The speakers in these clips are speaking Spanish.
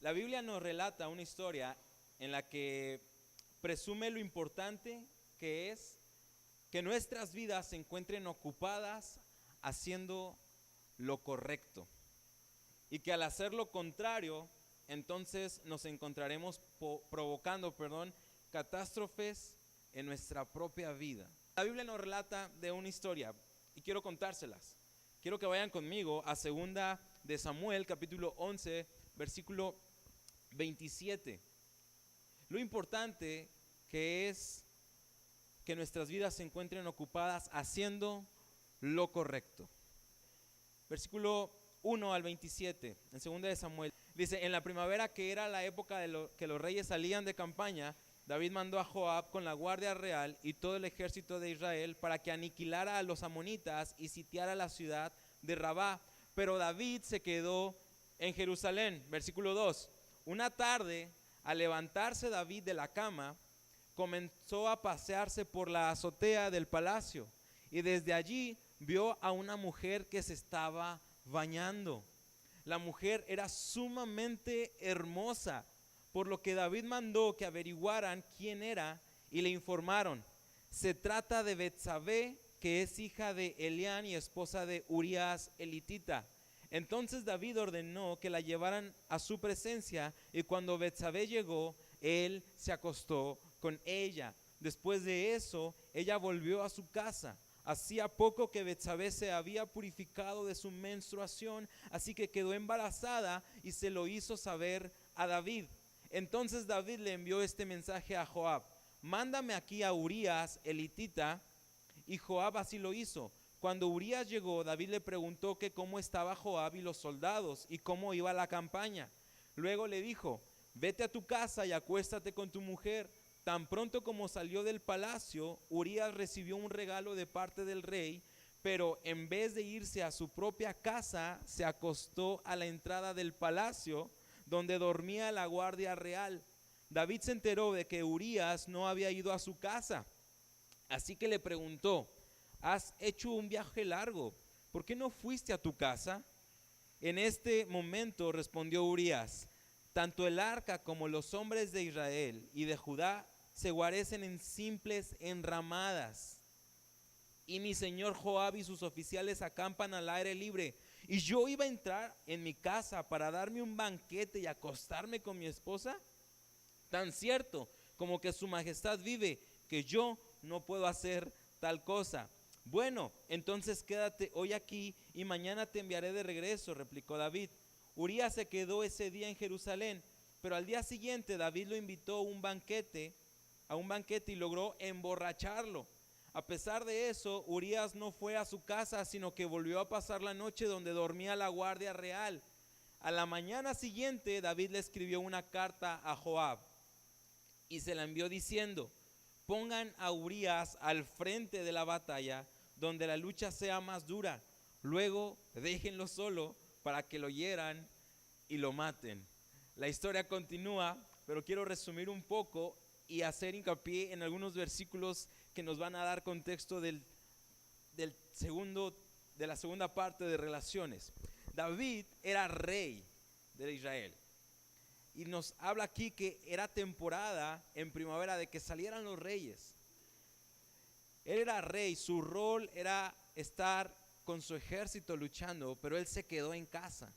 La Biblia nos relata una historia en la que presume lo importante que es que nuestras vidas se encuentren ocupadas haciendo lo correcto. Y que al hacer lo contrario, entonces nos encontraremos provocando catástrofes en nuestra propia vida. La Biblia nos relata de una historia y quiero contárselas. Quiero que vayan conmigo a 2 de Samuel, capítulo 11, versículo 27. Lo importante que es que nuestras vidas se encuentren ocupadas haciendo lo correcto. Versículo 1 al 27, en 2 de Samuel, dice: en la primavera, que era la época que los reyes salían de campaña, David mandó a Joab con la guardia real y todo el ejército de Israel para que aniquilara a los amonitas y sitiara la ciudad de Rabá. Pero David se quedó en Jerusalén. Versículo 2. Una tarde, al levantarse David de la cama, comenzó a pasearse por la azotea del palacio y desde allí vio a una mujer que se estaba bañando. La mujer era sumamente hermosa, por lo que David mandó que averiguaran quién era y le informaron: se trata de Betsabé, que es hija de Elián y esposa de Urías elitita. Entonces David ordenó que la llevaran a su presencia y cuando Betsabé llegó, él se acostó con ella. Después de eso, ella volvió a su casa. Hacía poco que Betsabé se había purificado de su menstruación, así que quedó embarazada y se lo hizo saber a David. Entonces David le envió este mensaje a Joab: mándame aquí a Urías elitita. Y Joab así lo hizo. Cuando Urías llegó, David le preguntó que cómo estaba Joab y los soldados y cómo iba la campaña. Luego le dijo: vete a tu casa y acuéstate con tu mujer. Tan pronto como salió del palacio, Urías recibió un regalo de parte del rey, pero en vez de irse a su propia casa, se acostó a la entrada del palacio, donde dormía la guardia real. David se enteró de que Urías no había ido a su casa, así que le preguntó: has hecho un viaje largo, ¿por qué no fuiste a tu casa? En este momento respondió Urías: tanto el arca como los hombres de Israel y de Judá se guarecen en simples enramadas, y mi señor Joab y sus oficiales acampan al aire libre, y yo iba a entrar en mi casa para darme un banquete y acostarme con mi esposa. Tan cierto como que su majestad vive, que yo no puedo hacer tal cosa. Bueno, entonces quédate hoy aquí y mañana te enviaré de regreso, replicó David. Urías se quedó ese día en Jerusalén, pero al día siguiente David lo invitó a un banquete y logró emborracharlo. A pesar de eso, Urías no fue a su casa, sino que volvió a pasar la noche donde dormía la guardia real. A la mañana siguiente, David le escribió una carta a Joab y se la envió diciendo: pongan a Urías al frente de la batalla, donde la lucha sea más dura. Luego déjenlo solo para que lo hieran y lo maten. La historia continúa, pero quiero resumir un poco y hacer hincapié en algunos versículos que nos van a dar contexto de la segunda parte de relaciones. David era rey de Israel. Y nos habla aquí que era temporada en primavera de que salieran los reyes. Él era rey, su rol era estar con su ejército luchando, pero él se quedó en casa.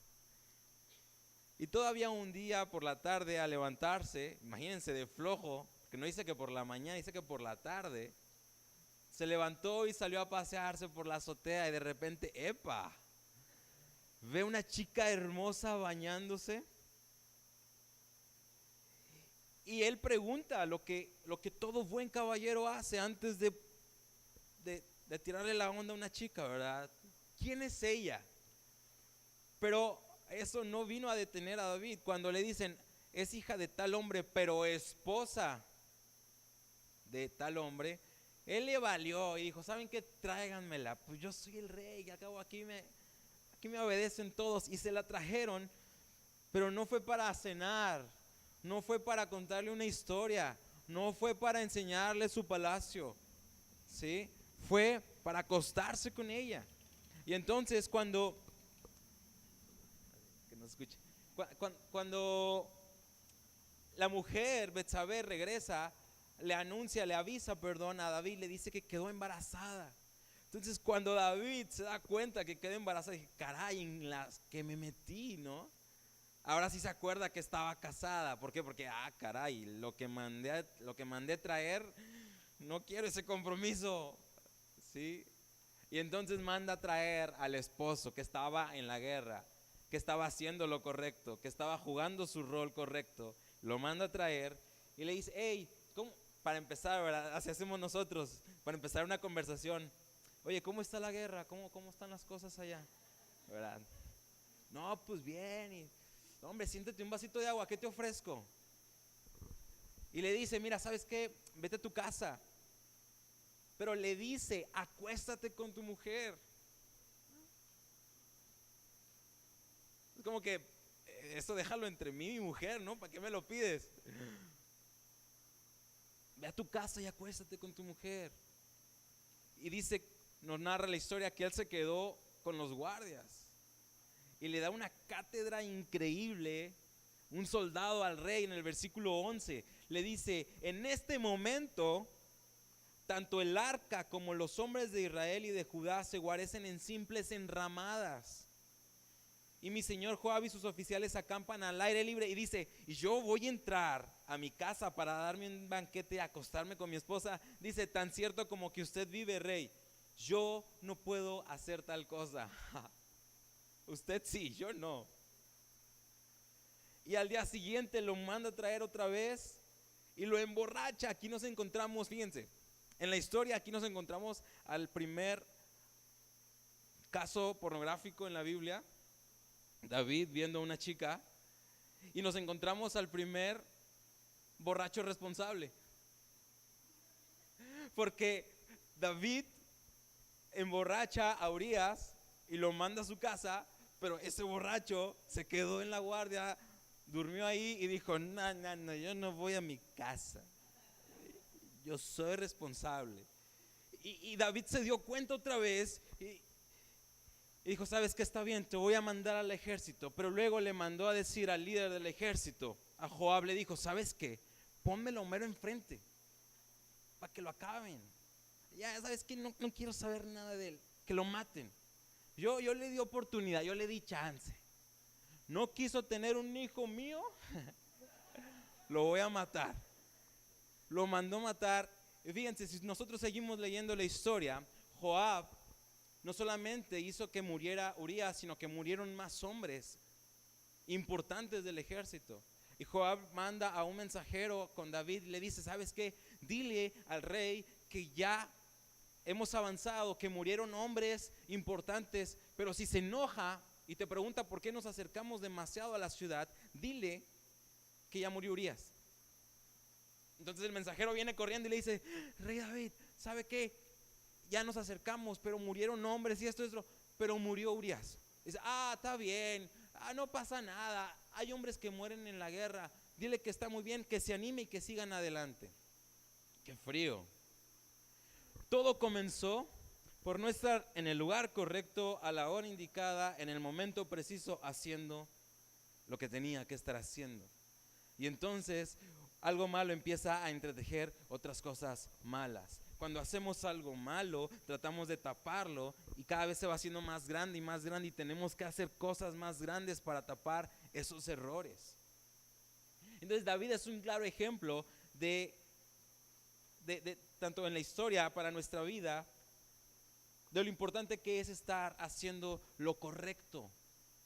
Y todavía un día por la tarde, al levantarse, imagínense de flojo, que no dice que por la mañana, dice que por la tarde, se levantó y salió a pasearse por la azotea y de repente, ¡epa!, ve una chica hermosa bañándose. Y él pregunta lo que todo buen caballero hace antes de tirarle la onda a una chica, ¿verdad? ¿Quién es ella? Pero eso no vino a detener a David. Cuando le dicen: es hija de tal hombre, pero esposa de tal hombre, él le valió y dijo: ¿saben qué? Tráiganmela, pues yo soy el rey, y acabo aquí me obedecen todos. Y se la trajeron, pero no fue para cenar, no fue para contarle una historia, no fue para enseñarle su palacio, ¿sí? Fue para acostarse con ella. Y entonces cuando la mujer, Betsabé, regresa, le avisa a David, le dice que quedó embarazada. Entonces cuando David se da cuenta que quedó embarazada, dije, caray, en las que me metí, ¿no? Ahora sí se acuerda que estaba casada. ¿Por qué? Porque, caray, lo que mandé traer, no quiero ese compromiso, ¿sí? Y entonces manda a traer al esposo que estaba en la guerra, que estaba haciendo lo correcto, que estaba jugando su rol correcto. Lo manda a traer y le dice, hey, ¿cómo? Para empezar, ¿verdad? Así hacemos nosotros, para empezar una conversación. Oye, ¿cómo está la guerra? ¿Cómo están las cosas allá? ¿Verdad? No, pues bien. No, hombre, siéntate un vasito de agua, ¿qué te ofrezco? Y le dice, mira, ¿sabes qué? Vete a tu casa. Pero le dice, acuéstate con tu mujer. Es como que, eso déjalo entre mí y mi mujer, ¿no? ¿Para qué me lo pides? Ve a tu casa y acuéstate con tu mujer. Y dice, nos narra la historia que él se quedó con los guardias. Y le da una cátedra increíble, un soldado al rey en el versículo 11. Le dice, en este momento, tanto el arca como los hombres de Israel y de Judá se guarecen en simples enramadas. Y mi señor Joab y sus oficiales acampan al aire libre. Y dice, y yo voy a entrar a mi casa para darme un banquete y acostarme con mi esposa. Dice, tan cierto como que usted vive, rey, yo no puedo hacer tal cosa. Usted sí, yo no. Y al día siguiente lo manda a traer otra vez y lo emborracha. Aquí nos encontramos, fíjense, en la historia aquí nos encontramos al primer caso pornográfico en la Biblia, David viendo a una chica, y nos encontramos al primer borracho responsable. Porque David emborracha a Urías y lo manda a su casa, pero ese borracho se quedó en la guardia, durmió ahí y dijo, no, yo no voy a mi casa, yo soy responsable. Y David se dio cuenta otra vez y dijo, ¿sabes qué? Está bien, te voy a mandar al ejército. Pero luego le mandó a decir al líder del ejército, a Joab, le dijo, ¿sabes qué? Pónmelo mero enfrente para que lo acaben. Ya sabes que no quiero saber nada de él, que lo maten. Yo le di oportunidad, yo le di chance. No quiso tener un hijo mío, lo voy a matar. Lo mandó matar. Y fíjense, si nosotros seguimos leyendo la historia, Joab no solamente hizo que muriera Urías, sino que murieron más hombres importantes del ejército. Y Joab manda a un mensajero con David y le dice, ¿sabes qué? Dile al rey que ya hemos avanzado, que murieron hombres importantes, pero si se enoja y te pregunta por qué nos acercamos demasiado a la ciudad, dile que ya murió Urías. Entonces el mensajero viene corriendo y le dice, rey David, ¿sabe qué? Ya nos acercamos, pero murieron hombres y esto, pero murió Urías. Dice, está bien, no pasa nada, hay hombres que mueren en la guerra, dile que está muy bien, que se anime y que sigan adelante. Qué frío. Todo comenzó por no estar en el lugar correcto, a la hora indicada, en el momento preciso, haciendo lo que tenía que estar haciendo. Y entonces algo malo empieza a entretejer otras cosas malas. Cuando hacemos algo malo, tratamos de taparlo y cada vez se va haciendo más grande y tenemos que hacer cosas más grandes para tapar esos errores. Entonces David es un claro ejemplo de tanto en la historia para nuestra vida, de lo importante que es estar haciendo lo correcto.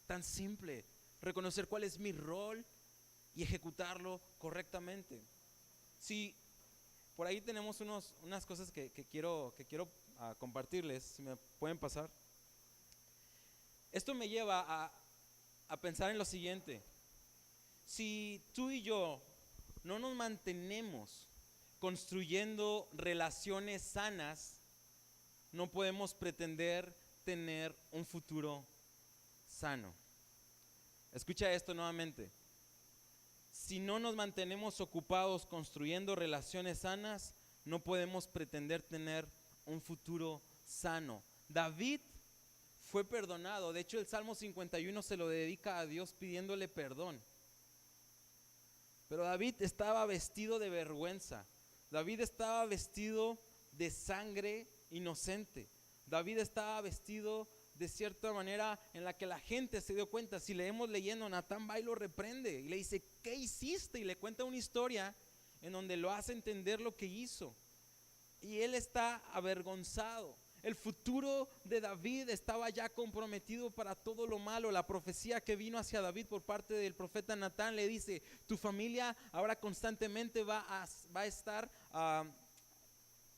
Tan simple, reconocer cuál es mi rol y ejecutarlo correctamente. Si por ahí tenemos unas cosas que quiero compartirles, si me pueden pasar. Esto me lleva a pensar en lo siguiente. Si tú y yo no nos mantenemos construyendo relaciones sanas, no podemos pretender tener un futuro sano. Escucha esto nuevamente. Si no nos mantenemos ocupados construyendo relaciones sanas, no podemos pretender tener un futuro sano. David fue perdonado. De hecho, el Salmo 51 se lo dedica a Dios pidiéndole perdón. Pero David estaba vestido de vergüenza. David estaba vestido de sangre inocente. David estaba vestido de cierta manera en la que la gente se dio cuenta. Si leemos leyendo, Natán va y lo reprende y le dice, ¿qué hiciste? Y le cuenta una historia en donde lo hace entender lo que hizo. Y él está avergonzado. El futuro de David estaba ya comprometido para todo lo malo. La profecía que vino hacia David por parte del profeta Natán le dice, tu familia ahora constantemente va a estar,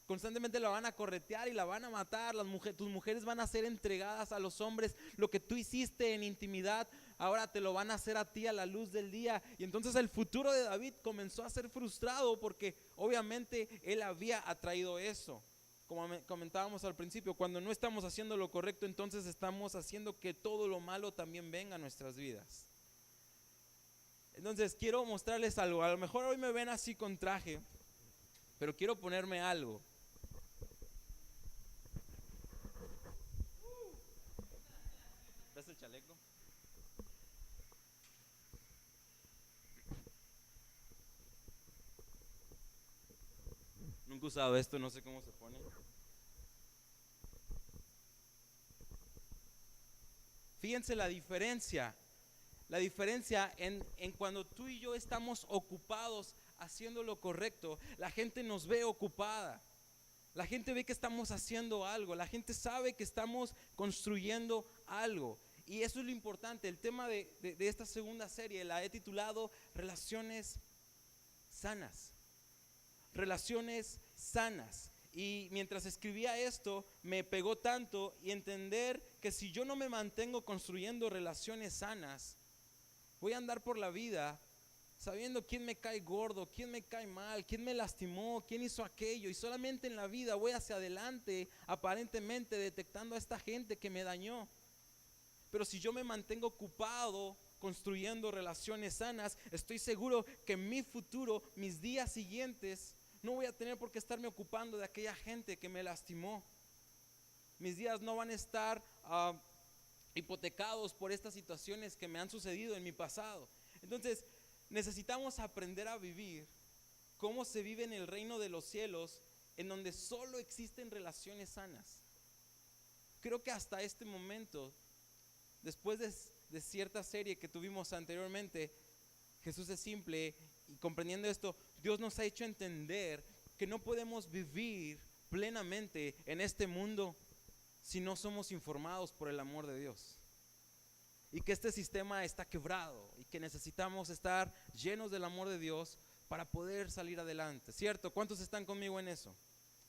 constantemente la van a corretear y la van a matar. Tus mujeres van a ser entregadas a los hombres. Lo que tú hiciste en intimidad, ahora te lo van a hacer a ti a la luz del día. Y entonces el futuro de David comenzó a ser frustrado porque obviamente él había atraído eso. Como comentábamos al principio, cuando no estamos haciendo lo correcto, entonces estamos haciendo que todo lo malo también venga a nuestras vidas. Entonces quiero mostrarles algo. A lo mejor hoy me ven así con traje, pero quiero ponerme algo. ¿Ves el chaleco? Nunca he usado esto, no sé cómo se pone. Fíjense la diferencia en cuando tú y yo estamos ocupados haciendo lo correcto. La gente nos ve ocupada. La gente ve que estamos haciendo algo. La gente sabe que estamos construyendo algo. Y eso es lo importante. El tema de esta segunda serie la he titulado Relaciones Sanas. Relaciones sanas. Y mientras escribía esto, me pegó tanto y entender que si yo no me mantengo construyendo relaciones sanas, voy a andar por la vida sabiendo quién me cae gordo, quién me cae mal, quién me lastimó, quién hizo aquello. Y solamente en la vida voy hacia adelante, aparentemente detectando a esta gente que me dañó. Pero si yo me mantengo ocupado construyendo relaciones sanas, estoy seguro que en mi futuro, mis días siguientes, no voy a tener por qué estarme ocupando de aquella gente que me lastimó. Mis días no van a estar hipotecados por estas situaciones que me han sucedido en mi pasado. Entonces, necesitamos aprender a vivir cómo se vive en el reino de los cielos, en donde solo existen relaciones sanas. Creo que hasta este momento, después de cierta serie que tuvimos anteriormente, Jesús es simple, y comprendiendo esto, Dios nos ha hecho entender que no podemos vivir plenamente en este mundo si no somos informados por el amor de Dios. Y que este sistema está quebrado y que necesitamos estar llenos del amor de Dios para poder salir adelante, ¿cierto? ¿Cuántos están conmigo en eso?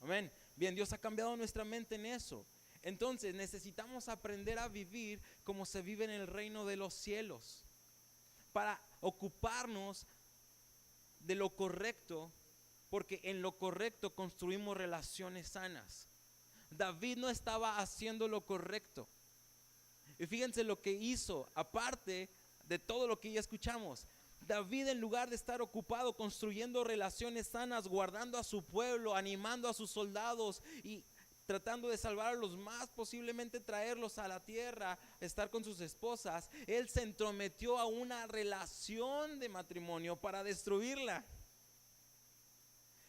Amén. Bien, Dios ha cambiado nuestra mente en eso. Entonces necesitamos aprender a vivir como se vive en el reino de los cielos, para ocuparnos de lo correcto, porque en lo correcto construimos relaciones sanas. David no estaba haciendo lo correcto. Y fíjense lo que hizo, aparte de todo lo que ya escuchamos. David, en lugar de estar ocupado construyendo relaciones sanas, guardando a su pueblo, animando a sus soldados y tratando de salvarlos más, posiblemente traerlos a la tierra, estar con sus esposas, él se entrometió a una relación de matrimonio para destruirla.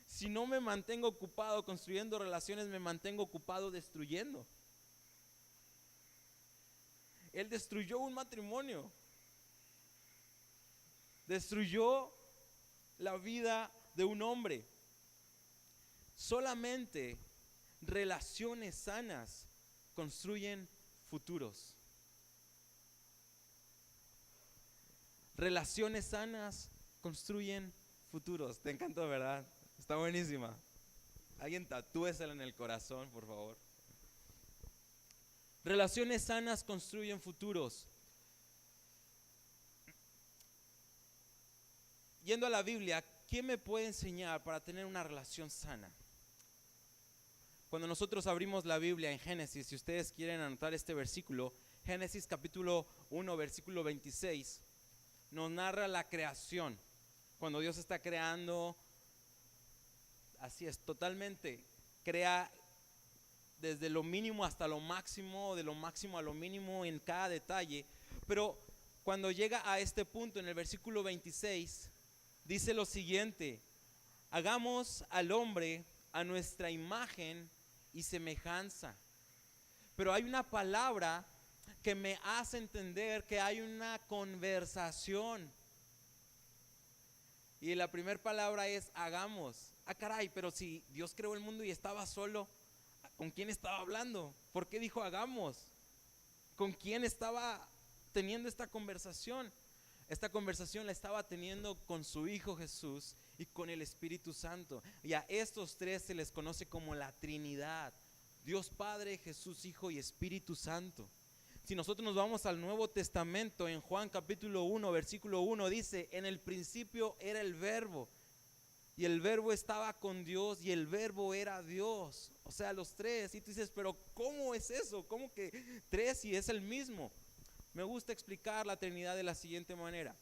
Si no me mantengo ocupado construyendo relaciones, me mantengo ocupado destruyendo. Él destruyó un matrimonio, destruyó la vida de un hombre. Solamente relaciones sanas construyen futuros. Relaciones sanas construyen futuros. Te encantó, ¿verdad? Está buenísima. Alguien tatúesela en el corazón, por favor. Relaciones sanas construyen futuros. Yendo a la Biblia, ¿quién me puede enseñar para tener una relación sana? Cuando nosotros abrimos la Biblia en Génesis, si ustedes quieren anotar este versículo, Génesis capítulo 1, versículo 26, nos narra la creación. Cuando Dios está creando, así es, totalmente, crea desde lo mínimo hasta lo máximo, de lo máximo a lo mínimo en cada detalle. Pero cuando llega a este punto, en el versículo 26, dice lo siguiente: hagamos al hombre a nuestra imagen y semejanza. Pero hay una palabra que me hace entender que hay una conversación. Y la primera palabra es hagamos. Ah, caray, pero si Dios creó el mundo y estaba solo, ¿con quién estaba hablando? ¿Por qué dijo hagamos? ¿Con quién estaba teniendo esta conversación? Esta conversación la estaba teniendo con su Hijo Jesús y con el Espíritu Santo. Y a estos tres se les conoce como la Trinidad: Dios Padre, Jesús Hijo y Espíritu Santo. Si nosotros nos vamos al Nuevo Testamento, en Juan capítulo 1, versículo 1, dice: en el principio era el Verbo, y el Verbo estaba con Dios, y el Verbo era Dios. O sea, los tres. Y tú dices, pero ¿cómo es eso? ¿Cómo que tres si es el mismo? Me gusta explicar la Trinidad de la siguiente manera: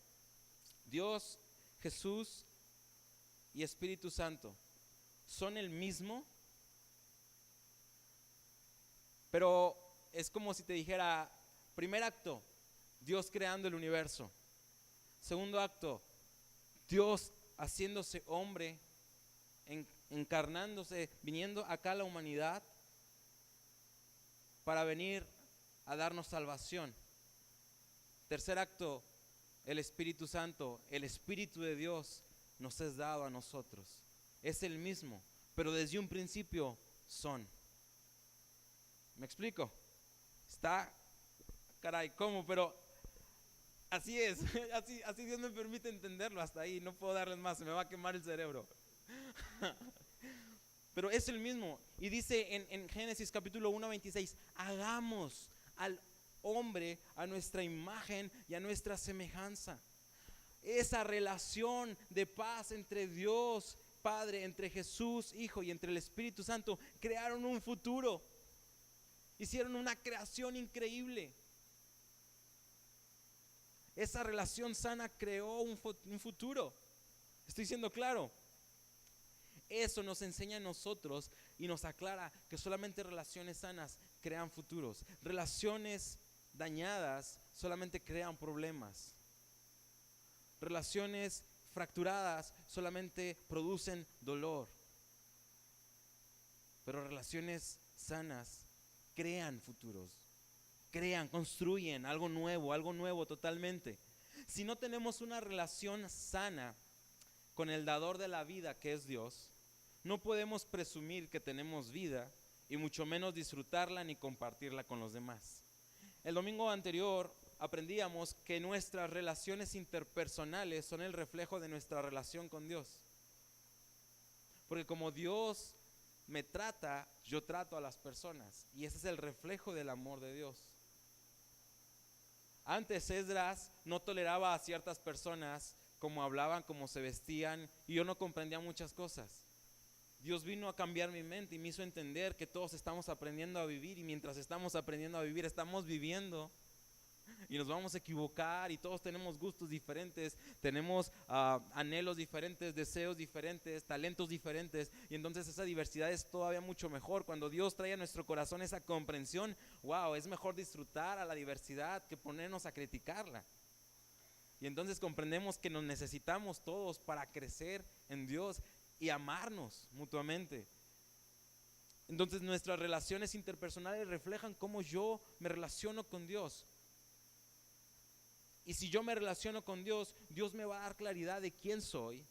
Dios, Jesús y Espíritu Santo son el mismo, pero es como si te dijera: primer acto, Dios creando el universo. Segundo acto, Dios haciéndose hombre, encarnándose, viniendo acá a la humanidad para venir a darnos salvación. Tercer acto, el Espíritu Santo, el Espíritu de Dios nos es dado a nosotros. Es el mismo, pero desde un principio son. ¿Me explico? Está, caray, ¿cómo? Pero así es, así Dios me permite entenderlo. Hasta ahí, no puedo darles más, se me va a quemar el cerebro. Pero es el mismo. Y dice en Génesis capítulo 1, 26: hagamos al hombre a nuestra imagen y a nuestra semejanza. Esa relación de paz entre Dios Padre, entre Jesús Hijo y entre el Espíritu Santo crearon un futuro. Hicieron una creación increíble. Esa relación sana creó un futuro. Estoy siendo claro. Eso nos enseña a nosotros y nos aclara que solamente relaciones sanas crean futuros. Relaciones dañadas solamente crean problemas. Relaciones fracturadas solamente producen dolor. Pero relaciones sanas crean futuros. Crean, construyen algo nuevo totalmente. Si no tenemos una relación sana con el dador de la vida, que es Dios, no podemos presumir que tenemos vida y mucho menos disfrutarla ni compartirla con los demás. El domingo anterior aprendíamos que nuestras relaciones interpersonales son el reflejo de nuestra relación con Dios. Porque como Dios me trata, yo trato a las personas, y ese es el reflejo del amor de Dios. Antes Esdras no toleraba a ciertas personas, cómo hablaban, cómo se vestían, y yo no comprendía muchas cosas. Dios vino a cambiar mi mente y me hizo entender que todos estamos aprendiendo a vivir, y mientras estamos aprendiendo a vivir, estamos viviendo y nos vamos a equivocar, y todos tenemos gustos diferentes, tenemos anhelos diferentes, deseos diferentes, talentos diferentes, y entonces esa diversidad es todavía mucho mejor. Cuando Dios trae a nuestro corazón esa comprensión, wow, es mejor disfrutar a la diversidad que ponernos a criticarla. Y entonces comprendemos que nos necesitamos todos para crecer en Dios y amarnos mutuamente. Entonces nuestras relaciones interpersonales reflejan cómo yo me relaciono con Dios. Y si yo me relaciono con Dios, Dios me va a dar claridad de quién soy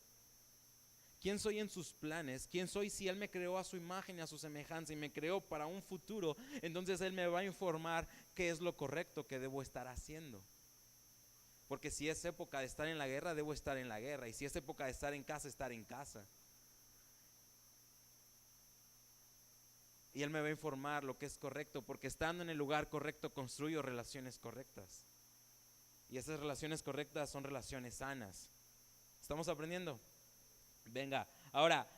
en sus planes, quién soy si Él me creó a su imagen y a su semejanza y me creó para un futuro. Entonces Él me va a informar qué es lo correcto que debo estar haciendo. Porque si es época de estar en la guerra, debo estar en la guerra. Y si es época de estar en casa, estar en casa. Y Él me va a informar lo que es correcto, porque estando en el lugar correcto construyo relaciones correctas. Y esas relaciones correctas son relaciones sanas. ¿Estamos aprendiendo? Venga, ahora,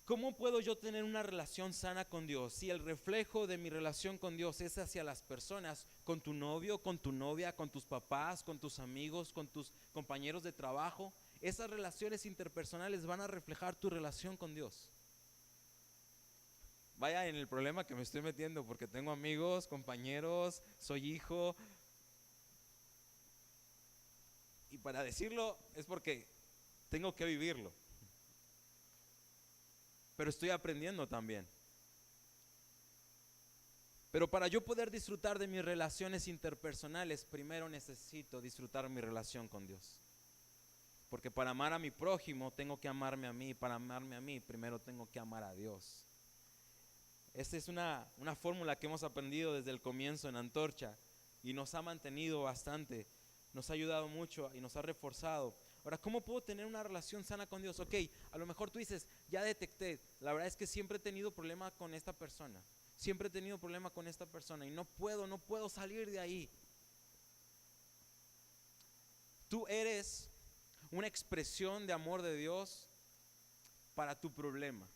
¿cómo puedo yo tener una relación sana con Dios? Si el reflejo de mi relación con Dios es hacia las personas, con tu novio, con tu novia, con tus papás, con tus amigos, con tus compañeros de trabajo, esas relaciones interpersonales van a reflejar tu relación con Dios. Vaya en el problema que me estoy metiendo, porque tengo amigos, compañeros, soy hijo. Y para decirlo es porque tengo que vivirlo. Pero estoy aprendiendo también. Pero para yo poder disfrutar de mis relaciones interpersonales, primero necesito disfrutar mi relación con Dios. Porque para amar a mi prójimo, tengo que amarme a mí. Para amarme a mí, primero tengo que amar a Dios. Esta es una fórmula que hemos aprendido desde el comienzo en Antorcha y nos ha mantenido bastante, nos ha ayudado mucho y nos ha reforzado. Ahora, ¿cómo puedo tener una relación sana con Dios? Ok, a lo mejor tú dices, ya detecté, la verdad es que siempre he tenido problema con esta persona. Siempre he tenido problema con esta persona y no puedo salir de ahí. Tú eres una expresión de amor de Dios para tu problema.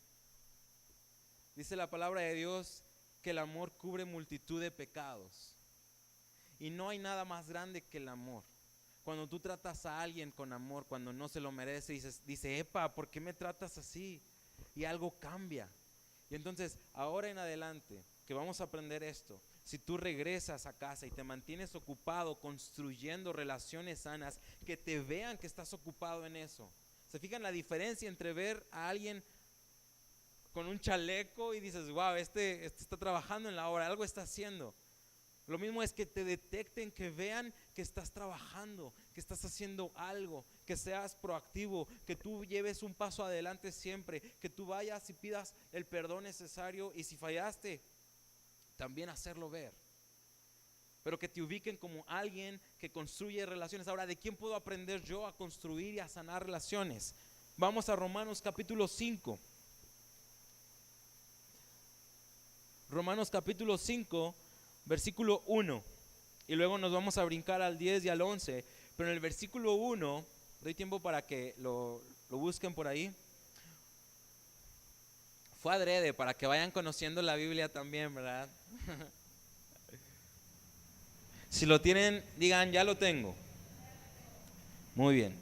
Dice la palabra de Dios que el amor cubre multitud de pecados. Y no hay nada más grande que el amor. Cuando tú tratas a alguien con amor, cuando no se lo merece, dice, epa, ¿por qué me tratas así? Y algo cambia. Y entonces, ahora en adelante, que vamos a aprender esto, si tú regresas a casa y te mantienes ocupado construyendo relaciones sanas, que te vean que estás ocupado en eso. ¿Se fijan la diferencia entre ver a alguien con un chaleco y dices, wow, este está trabajando en la obra, algo está haciendo? Lo mismo es que te detecten, que vean que estás trabajando, que estás haciendo algo, que seas proactivo, que tú lleves un paso adelante siempre, que tú vayas y pidas el perdón necesario y si fallaste, también hacerlo ver. Pero que te ubiquen como alguien que construye relaciones. Ahora, ¿de quién puedo aprender yo a construir y a sanar relaciones? Vamos a Romanos capítulo 5. Romanos capítulo 5. Versículo 1, y luego nos vamos a brincar al 10 y al 11, pero en el versículo 1, doy tiempo para que lo busquen por ahí. Fue adrede para que vayan conociendo la Biblia también, ¿verdad? Si lo tienen, digan, ya lo tengo. Muy bien.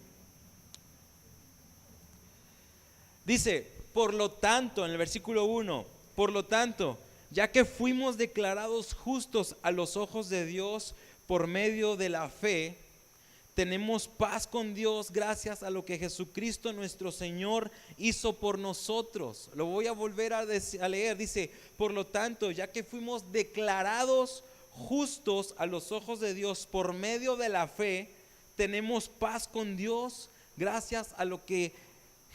Dice, por lo tanto, en el versículo 1, por lo tanto, ya que fuimos declarados justos a los ojos de Dios por medio de la fe, tenemos paz con Dios gracias a lo que Jesucristo nuestro Señor hizo por nosotros. Lo voy a volver a leer. Dice, por lo tanto, ya que fuimos declarados justos a los ojos de Dios por medio de la fe, tenemos paz con Dios gracias a lo que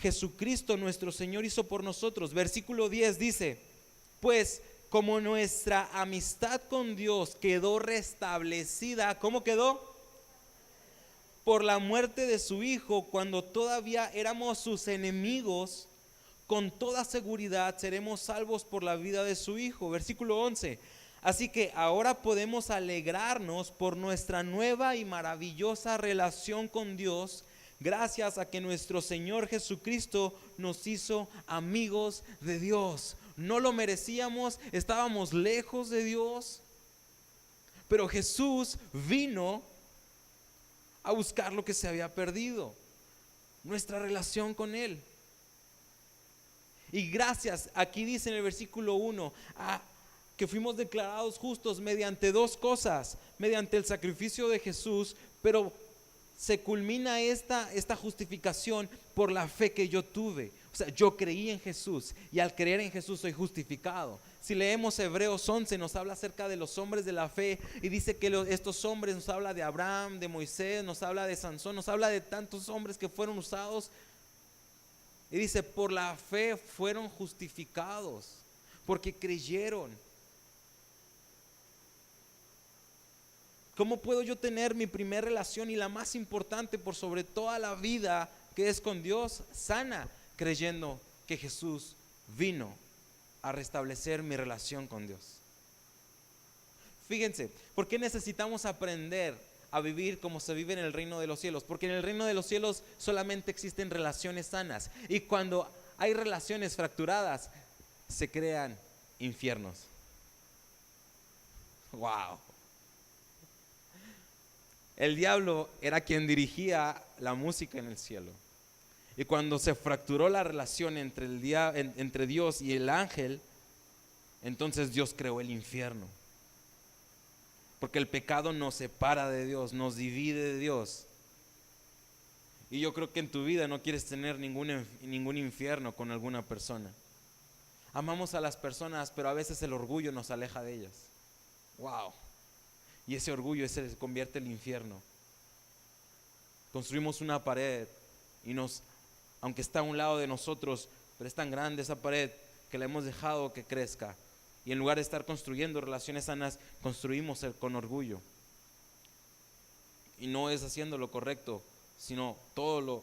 Jesucristo nuestro Señor hizo por nosotros. Versículo 10 dice, pues como nuestra amistad con Dios quedó restablecida, ¿cómo quedó? Por la muerte de su Hijo, cuando todavía éramos sus enemigos, con toda seguridad seremos salvos por la vida de su Hijo. Versículo 11. Así que ahora podemos alegrarnos por nuestra nueva y maravillosa relación con Dios, gracias a que nuestro Señor Jesucristo nos hizo amigos de Dios. No lo merecíamos, estábamos lejos de Dios, pero Jesús vino a buscar lo que se había perdido, nuestra relación con Él. Y gracias, aquí dice en el versículo 1, que fuimos declarados justos mediante dos cosas, mediante el sacrificio de Jesús, pero se culmina esta justificación por la fe que yo tuve. O sea, yo creí en Jesús y al creer en Jesús soy justificado. Si leemos Hebreos 11, nos habla acerca de los hombres de la fe y dice que estos hombres, nos habla de Abraham, de Moisés, nos habla de Sansón, nos habla de tantos hombres que fueron usados. Y dice, por la fe fueron justificados, porque creyeron. ¿Cómo puedo yo tener mi primera relación y la más importante por sobre toda la vida, que es con Dios, sana? Creyendo que Jesús vino a restablecer mi relación con Dios. Fíjense, ¿por qué necesitamos aprender a vivir como se vive en el reino de los cielos? Porque en el reino de los cielos solamente existen relaciones sanas, y cuando hay relaciones fracturadas se crean infiernos. Wow. El diablo era quien dirigía la música en el cielo. Y cuando se fracturó la relación entre Dios y el ángel, entonces Dios creó el infierno. Porque el pecado nos separa de Dios, nos divide de Dios. Y yo creo que en tu vida no quieres tener ningún infierno con alguna persona. Amamos a las personas, pero a veces el orgullo nos aleja de ellas. Wow. Y ese orgullo se convierte en el infierno. Construimos una pared y aunque está a un lado de nosotros, pero es tan grande esa pared que la hemos dejado que crezca. Y en lugar de estar construyendo relaciones sanas, construimos con orgullo. Y no es haciendo lo correcto, sino todo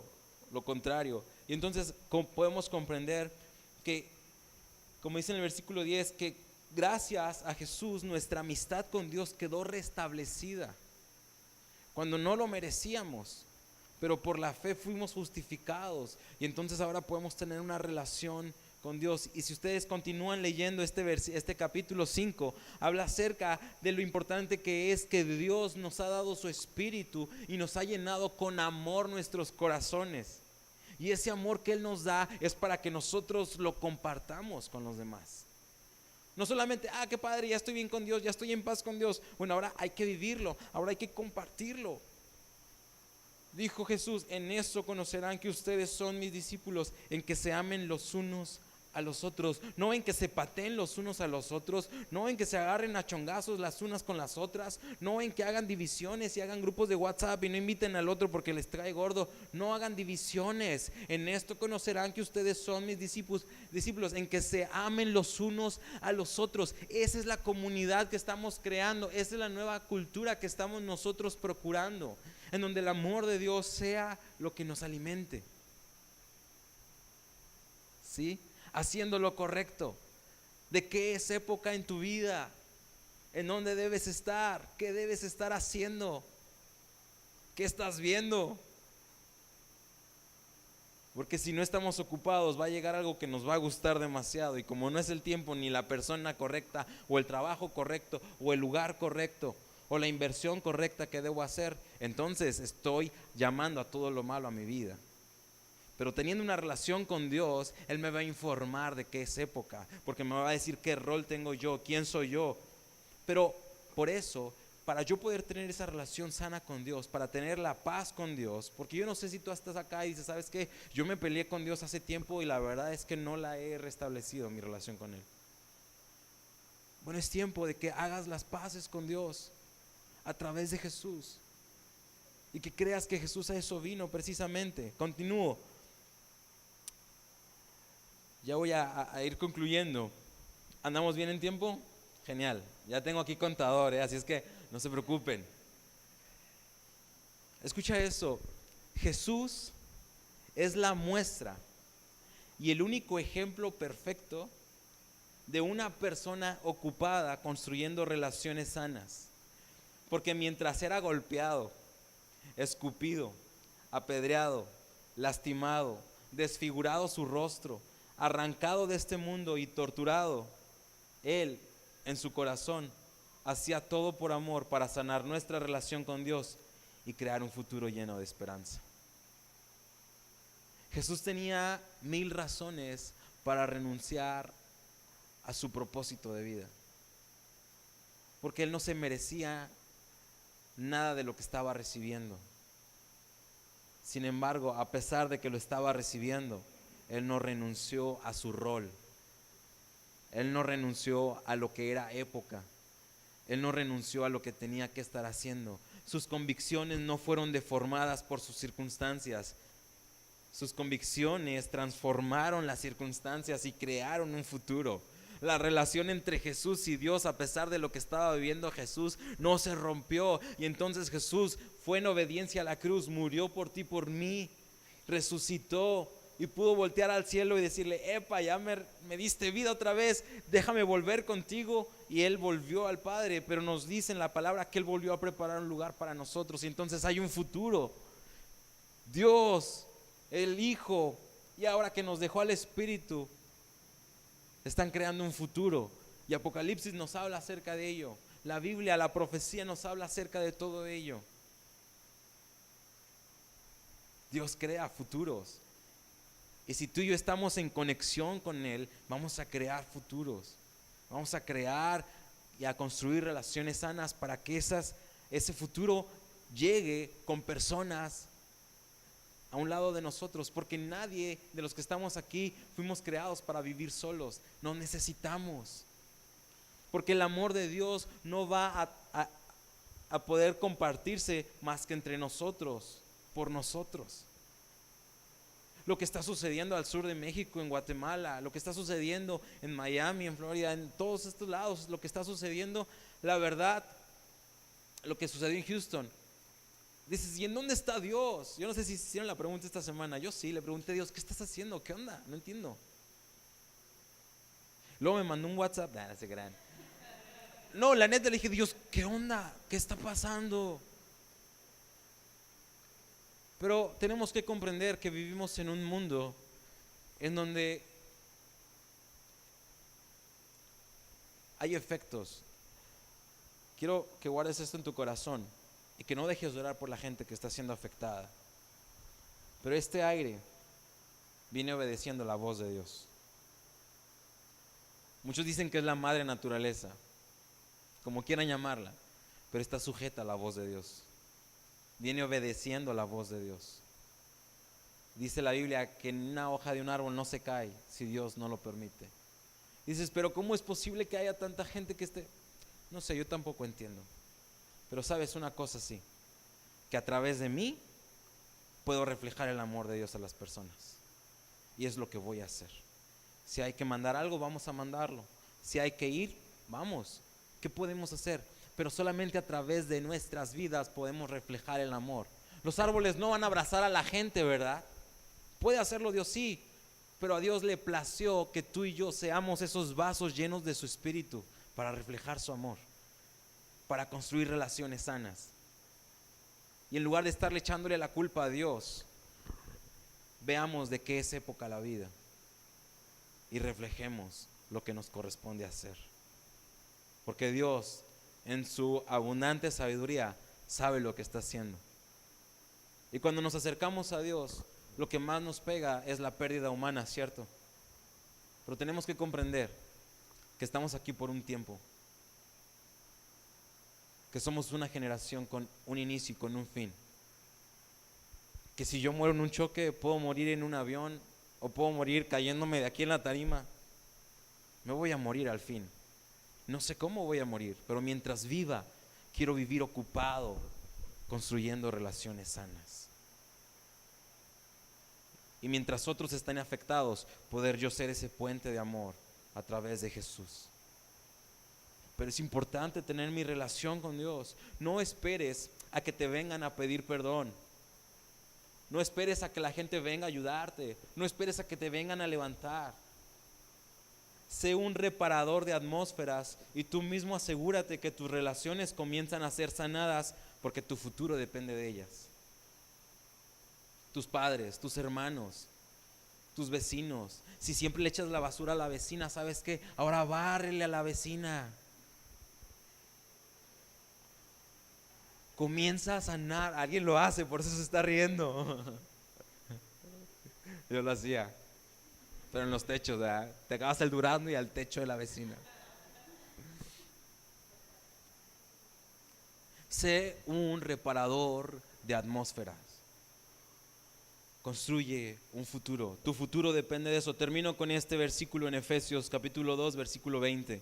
lo contrario. Y entonces podemos comprender que, como dice en el versículo 10, que gracias a Jesús nuestra amistad con Dios quedó restablecida. Cuando no lo merecíamos, pero por la fe fuimos justificados. Y entonces ahora podemos tener una relación con Dios. Y si ustedes continúan leyendo este capítulo 5, habla acerca de lo importante que es que Dios nos ha dado su espíritu y nos ha llenado con amor nuestros corazones. Y ese amor que Él nos da es para que nosotros lo compartamos con los demás. No solamente, qué padre, ya estoy bien con Dios, ya estoy en paz con Dios. Bueno, ahora hay que vivirlo, ahora hay que compartirlo. Dijo Jesús, en eso conocerán que ustedes son mis discípulos, en que se amen los unos a los otros, no en que se pateen los unos a los otros, no en que se agarren a chongazos las unas con las otras, no en que hagan divisiones y hagan grupos de WhatsApp y no inviten al otro porque les trae gordo. No hagan divisiones. En esto conocerán que ustedes son mis discípulos, en que se amen los unos a los otros. Esa es la comunidad que estamos creando, esa es la nueva cultura que estamos nosotros procurando, en donde el amor de Dios sea lo que nos alimente. ¿Sí? Haciendo lo correcto. ¿De qué es época en tu vida? ¿En dónde debes estar? ¿Qué debes estar haciendo? ¿Qué estás viendo? Porque si no estamos ocupados va a llegar algo que nos va a gustar demasiado, y como no es el tiempo ni la persona correcta o el trabajo correcto o el lugar correcto o la inversión correcta que debo hacer, entonces estoy llamando a todo lo malo a mi vida. Pero teniendo una relación con Dios, Él me va a informar de qué es época, porque me va a decir qué rol tengo yo, quién soy yo. Pero por eso, para yo poder tener esa relación sana con Dios, para tener la paz con Dios, porque yo no sé si tú estás acá y dices, ¿sabes qué? Yo me peleé con Dios hace tiempo y la verdad es que no la he restablecido, mi relación con Él. Bueno, es tiempo de que hagas las paces con Dios a través de Jesús y que creas que Jesús a eso vino precisamente. Continúo. Ya voy a ir concluyendo. ¿Andamos bien en tiempo? Genial. Ya tengo aquí contador, así es que no se preocupen. Escucha eso. Jesús es la muestra y el único ejemplo perfecto de una persona ocupada construyendo relaciones sanas. Porque mientras era golpeado, escupido, apedreado, lastimado, desfigurado su rostro, arrancado de este mundo y torturado, Él en su corazón hacía todo por amor para sanar nuestra relación con Dios y crear un futuro lleno de esperanza. Jesús tenía 1000 razones para renunciar a su propósito de vida, porque Él no se merecía nada de lo que estaba recibiendo. Sin embargo, a pesar de que lo estaba recibiendo, Él no renunció a su rol. Él no renunció a lo que era época. Él no renunció a lo que tenía que estar haciendo. Sus convicciones no fueron deformadas por sus circunstancias. Sus convicciones transformaron las circunstancias y crearon un futuro. La relación entre Jesús y Dios, a pesar de lo que estaba viviendo Jesús, no se rompió. Y entonces Jesús fue en obediencia a la cruz, murió por ti, por mí, resucitó y pudo voltear al cielo y decirle: epa, ya me diste vida otra vez, déjame volver contigo. Y Él volvió al Padre, pero nos dice en la palabra que Él volvió a preparar un lugar para nosotros. Y entonces hay un futuro. Dios, el Hijo, y ahora que nos dejó al Espíritu, están creando un futuro. Y Apocalipsis nos habla acerca de ello. La Biblia, la profecía nos habla acerca de todo ello. Dios crea futuros. Y si tú y yo estamos en conexión con Él, vamos a crear futuros. Vamos a crear y a construir relaciones sanas para que ese futuro llegue con personas a un lado de nosotros, porque nadie de los que estamos aquí fuimos creados para vivir solos. Nos necesitamos, porque el amor de Dios no va a poder compartirse más que entre nosotros, por nosotros. Lo que está sucediendo al sur de México, en Guatemala, lo que está sucediendo en Miami, en Florida, en todos estos lados, lo que está sucediendo, la verdad, lo que sucedió en Houston. Dices, ¿y en dónde está Dios? Yo no sé si hicieron la pregunta esta semana. Yo sí, le pregunté a Dios, ¿qué estás haciendo? ¿Qué onda? No entiendo. Luego me mandó un WhatsApp. No se crean. No, la neta le dije, Dios, ¿qué onda? ¿Qué está pasando? Pero tenemos que comprender que vivimos en un mundo en donde hay efectos. Quiero que guardes esto en tu corazón y que no dejes de orar por la gente que está siendo afectada. Pero este aire viene obedeciendo la voz de Dios. Muchos dicen que es la madre naturaleza, como quieran llamarla, pero está sujeta a la voz de Dios. Viene obedeciendo la voz de Dios. Dice la Biblia que una hoja de un árbol no se cae si Dios no lo permite. Dices, pero ¿cómo es posible que haya tanta gente que esté? No sé, yo tampoco entiendo. Pero sabes una cosa, sí, que a través de mí puedo reflejar el amor de Dios a las personas. Y es lo que voy a hacer. Si hay que mandar algo, vamos a mandarlo. Si hay que ir, vamos. ¿Qué podemos hacer? Pero solamente a través de nuestras vidas podemos reflejar el amor. Los árboles no van a abrazar a la gente, ¿verdad? Puede hacerlo Dios, sí, pero a Dios le plació que tú y yo seamos esos vasos llenos de su espíritu para reflejar su amor, para construir relaciones sanas. Y en lugar de estarle echándole la culpa a Dios, veamos de qué es época la vida y reflejemos lo que nos corresponde hacer. Porque Dios, en su abundante sabiduría, sabe lo que está haciendo. Y cuando nos acercamos a Dios, lo que más nos pega es la pérdida humana, ¿cierto? Pero tenemos que comprender que estamos aquí por un tiempo, que somos una generación con un inicio y con un fin. Que si yo muero en un choque, puedo morir en un avión o puedo morir cayéndome de aquí en la tarima. Me voy a morir al fin. No sé cómo voy a morir, pero mientras viva, quiero vivir ocupado, construyendo relaciones sanas. Y mientras otros están afectados, poder yo ser ese puente de amor a través de Jesús. Pero es importante tener mi relación con Dios. No esperes a que te vengan a pedir perdón. No esperes a que la gente venga a ayudarte. No esperes a que te vengan a levantar. Sé un reparador de atmósferas y tú mismo asegúrate que tus relaciones comienzan a ser sanadas, porque tu futuro depende de ellas. Tus padres, tus hermanos, tus vecinos. Si siempre le echas la basura a la vecina, ¿sabes qué? Ahora bárrele a la vecina. Comienza a sanar. Alguien lo hace, por eso se está riendo. Yo lo hacía, pero en los techos, ¿verdad? Te acabas el durazno y al techo de la vecina. Sé un reparador de atmósferas. Construye un futuro. Tu futuro depende de eso. Termino con este versículo en Efesios capítulo 2, versículo 20.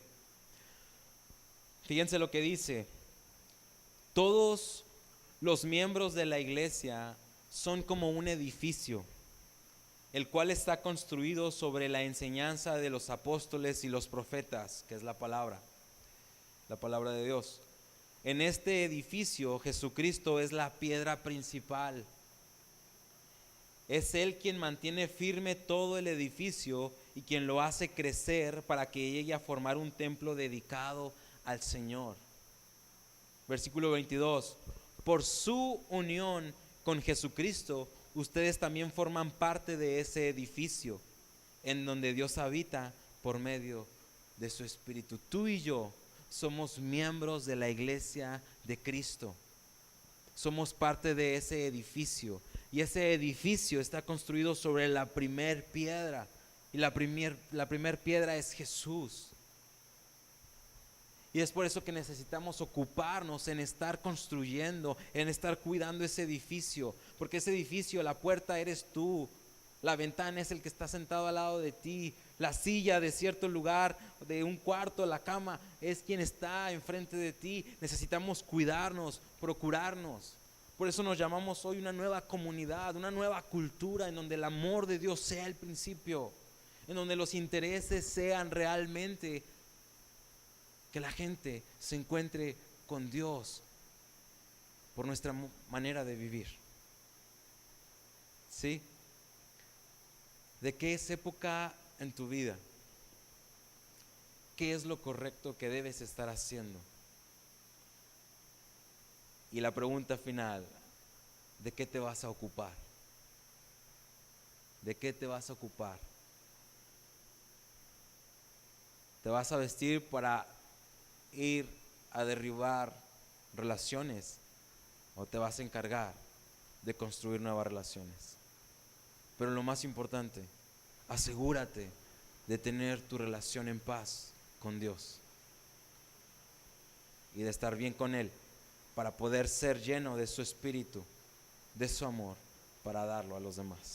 Fíjense lo que dice. Todos los miembros de la iglesia son como un edificio, el cual está construido sobre la enseñanza de los apóstoles y los profetas, que es la palabra de Dios. En este edificio Jesucristo es la piedra principal. Es Él quien mantiene firme todo el edificio y quien lo hace crecer para que llegue a formar un templo dedicado al Señor. Versículo 22. Por su unión con Jesucristo, ustedes también forman parte de ese edificio en donde Dios habita por medio de su Espíritu. Tú y yo somos miembros de la iglesia de Cristo. Somos parte de ese edificio. Y ese edificio está construido sobre la primer piedra. Y la primer piedra es Jesús. Y es por eso que necesitamos ocuparnos en estar construyendo, en estar cuidando ese edificio. porque ese edificio, la puerta eres tú, la ventana es el que está sentado al lado de ti, la silla de cierto lugar, de un cuarto, la cama, es quien está enfrente de ti. Necesitamos cuidarnos, procurarnos. Por eso nos llamamos hoy una nueva comunidad, una nueva cultura en donde el amor de Dios sea el principio, en donde los intereses sean realmente que la gente se encuentre con Dios por nuestra manera de vivir. ¿Sí? ¿De qué es época en tu vida? ¿Qué es lo correcto que debes estar haciendo? Y la pregunta final, ¿de qué te vas a ocupar? ¿De qué te vas a ocupar? ¿Te vas a vestir para ir a derribar relaciones o te vas a encargar de construir nuevas relaciones? Pero lo más importante, asegúrate de tener tu relación en paz con Dios y de estar bien con Él para poder ser lleno de su espíritu, de su amor, para darlo a los demás.